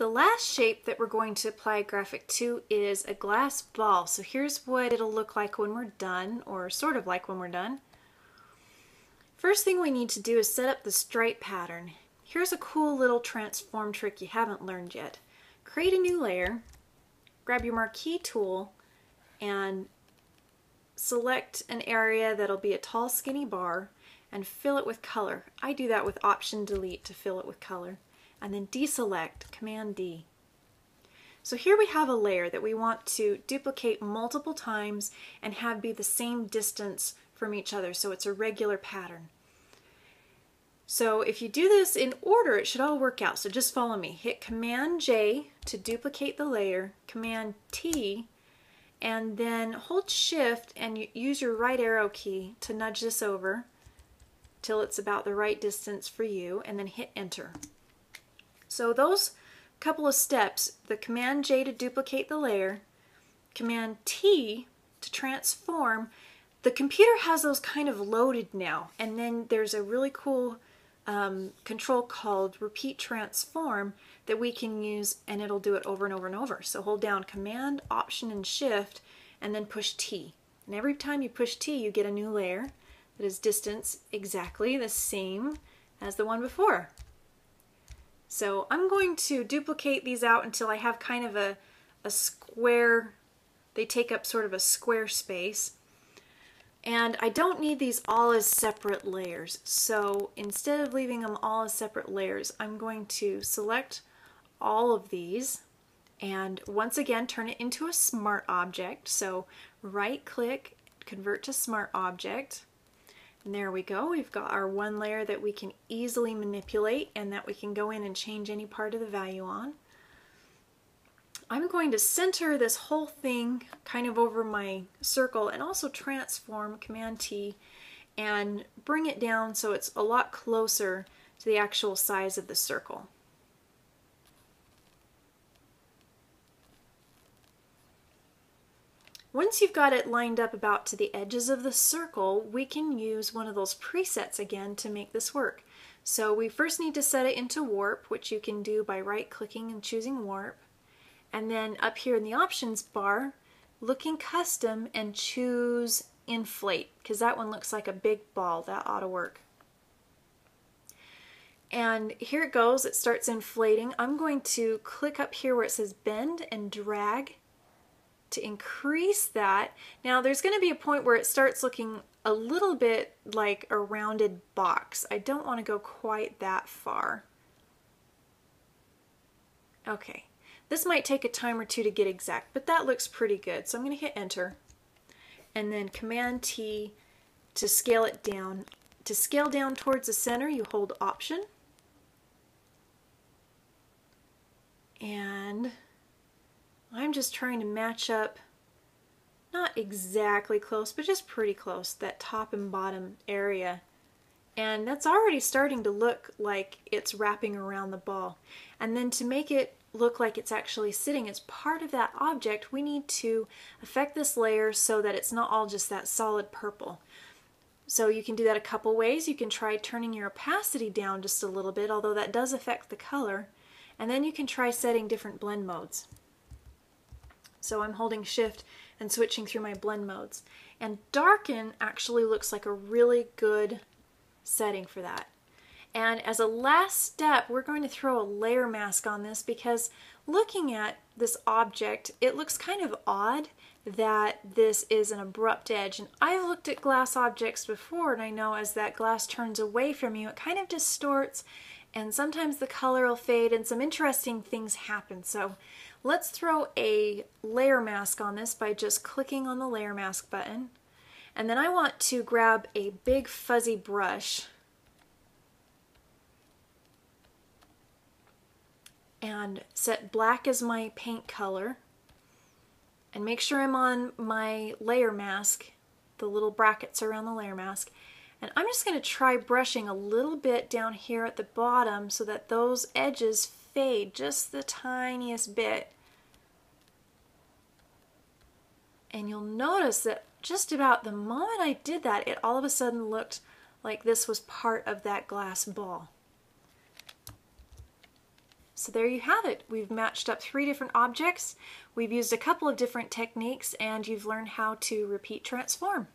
The last shape that we're going to apply a graphic to is a glass ball. So here's what it'll look like when we're done, or sort of like when we're done. First thing we need to do is set up the stripe pattern. Here's a cool little transform trick you haven't learned yet. Create a new layer, grab your marquee tool, and select an area that'll be a tall skinny bar and fill it with color. I do that with Option Delete to fill it with color. And then deselect, Command D. So here we have a layer that we want to duplicate multiple times and have be the same distance from each other, so it's a regular pattern. So if you do this in order, it should all work out. So just follow me. Hit Command J to duplicate the layer, Command T, and then hold Shift and use your right arrow key to nudge this over till it's about the right distance for you, and then hit Enter. So those couple of steps, the Command J to duplicate the layer, Command T to transform, the computer has those kind of loaded now, and then there's a really cool control called Repeat Transform that we can use, and it'll do it over and over and over. So hold down Command, Option, and Shift, and then push T. And every time you push T, you get a new layer that is distance exactly the same as the one before. So I'm going to duplicate these out until I have kind of a square, they take up sort of a square space. And I don't need these all as separate layers. So instead of leaving them all as separate layers, I'm going to select all of these and once again turn it into a smart object. So right click, convert to smart object. And there we go. We've got our one layer that we can easily manipulate and that we can go in and change any part of the value on. I'm going to center this whole thing kind of over my circle and also transform, Command T, and bring it down so it's a lot closer to the actual size of the circle. Once you've got it lined up about to the edges of the circle, we can use one of those presets again to make this work. So we first need to set it into warp, which you can do by right-clicking and choosing warp. And then up here in the options bar, look in custom and choose inflate, because that one looks like a big ball. That ought to work. And here it goes, it starts inflating. I'm going to click up here where it says bend and drag to increase that. Now there's going to be a point where it starts looking a little bit like a rounded box. I don't want to go quite that far. Okay. This might take a time or two to get exact, but that looks pretty good. So I'm going to hit Enter and then Command T to scale it down. To scale down towards the center, you hold Option. And I'm just trying to match up, not exactly close, but just pretty close, that top and bottom area. And that's already starting to look like it's wrapping around the ball. And then to make it look like it's actually sitting as part of that object, we need to affect this layer so that it's not all just that solid purple. So you can do that a couple ways. You can try turning your opacity down just a little bit, although that does affect the color. And then you can try setting different blend modes. So I'm holding Shift and switching through my blend modes. And darken actually looks like a really good setting for that. And as a last step, we're going to throw a layer mask on this because looking at this object, it looks kind of odd that this is an abrupt edge. And I've looked at glass objects before, and I know as that glass turns away from you, it kind of distorts, and sometimes the color will fade, and some interesting things happen. So let's throw a layer mask on this by just clicking on the layer mask button. And then I want to grab a big fuzzy brush and set black as my paint color and make sure I'm on my layer mask, the little brackets around the layer mask. And I'm just going to try brushing a little bit down here at the bottom so that those edges fade just the tiniest bit. And you'll notice that just about the moment I did that, it all of a sudden looked like this was part of that glass ball. So there you have it. We've matched up 3 different objects. We've used a couple of different techniques, and you've learned how to repeat transform.